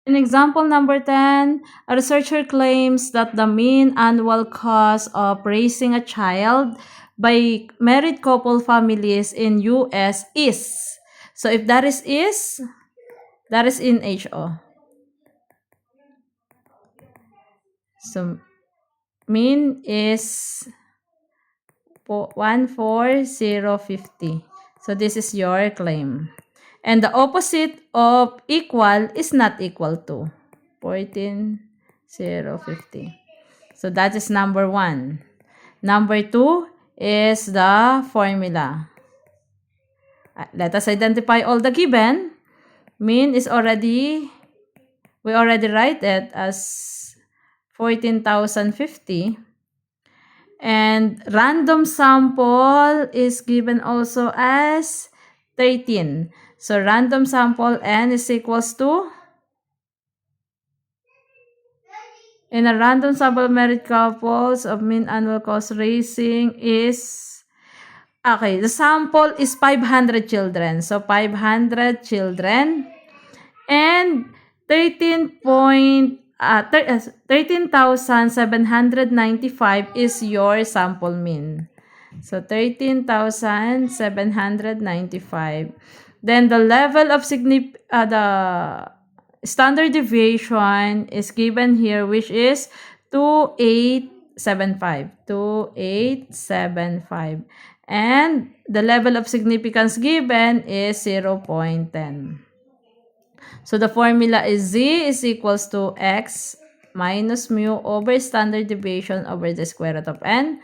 In example number 10, a researcher claims that the mean annual cost of raising a child by married couple families in US is. So if that is in HO. So mean is 14050. So this is your claim. And the opposite of equal is not equal to 14050. So that is number 1. Number 2 is the formula. Let us identify all the given. Mean is we already write it as 14,050. And random sample is given also as 13. So random sample n is equals to, in a random sample married couples of mean annual cost raising is, okay, the sample is 500 children. So 500 children and 13,795 is your sample mean. So 13,795. Then the level of the standard deviation is given here, which is 2875. 2875. And the level of significance given is 0.10. So the formula is z is equals to x minus mu over standard deviation over the square root of n.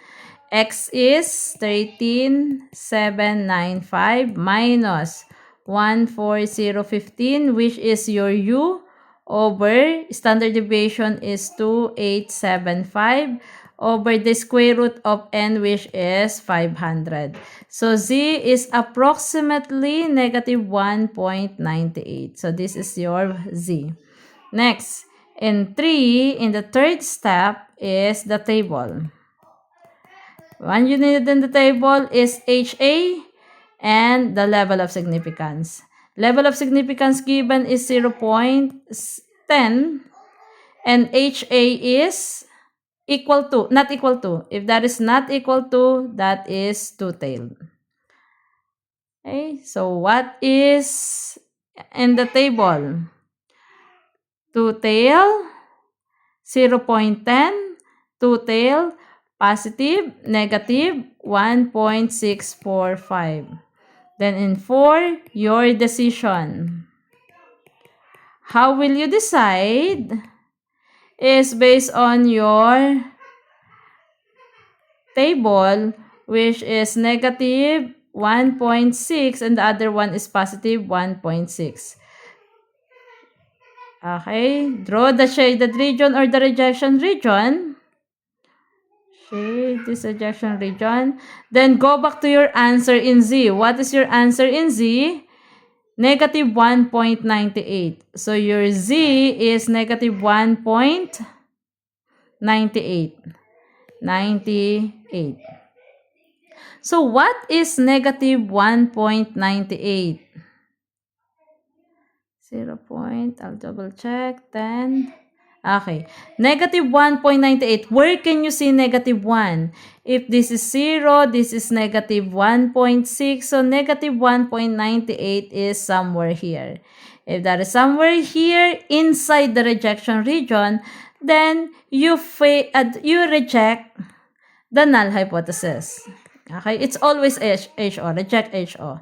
X is 13,795 minus 14015, which is your u, over standard deviation is 2875 over the square root of n, which is 500. So z is approximately negative 1.98. So this is your z. Next, in the third step is the table. One you need in the table is HA and the level of significance. Level of significance given is 0.10 and HA is not equal to. If that is not equal to, that is two-tailed. Okay, so what is in the table? Two-tailed, 0.10, two-tailed, positive, negative, 1.645. Then in 4, your decision. How will you decide? Is based on your table, which is negative 1.6 and the other one is positive 1.6. Okay, draw the shaded region or the rejection region. Shade this rejection region. Then go back to your answer in Z. What is your answer in Z? Negative 1.98. So your Z is negative 1.98. 98. So what is negative 1.98? 0. I'll double check. 10. Okay. Negative 1.98. Where can you see negative 1? If this is 0, this is negative 1.6. So negative 1.98 is somewhere here. If that is somewhere here inside the rejection region, then you reject the null hypothesis. Okay? It's always HO. Reject HO.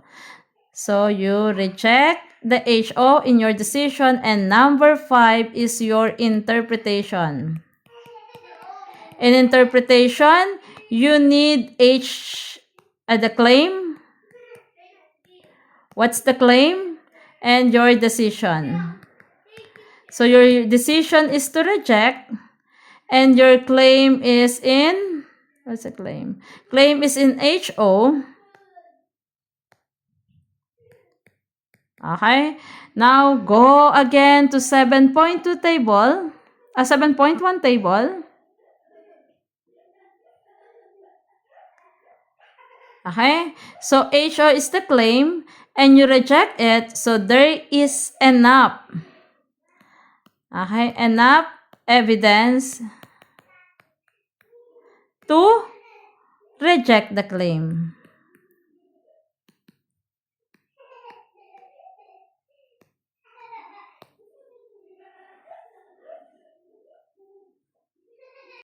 So you reject the HO in your decision, and number 5 is your interpretation. In interpretation, you need the claim. What's the claim? And your decision. So your decision is to reject, and your claim is in, what's the claim? Claim is in HO. Okay, now go again to 7.2 table, 7.1 table. Okay, so HO is the claim and you reject it, so there is enough Okay, enough evidence to reject the claim.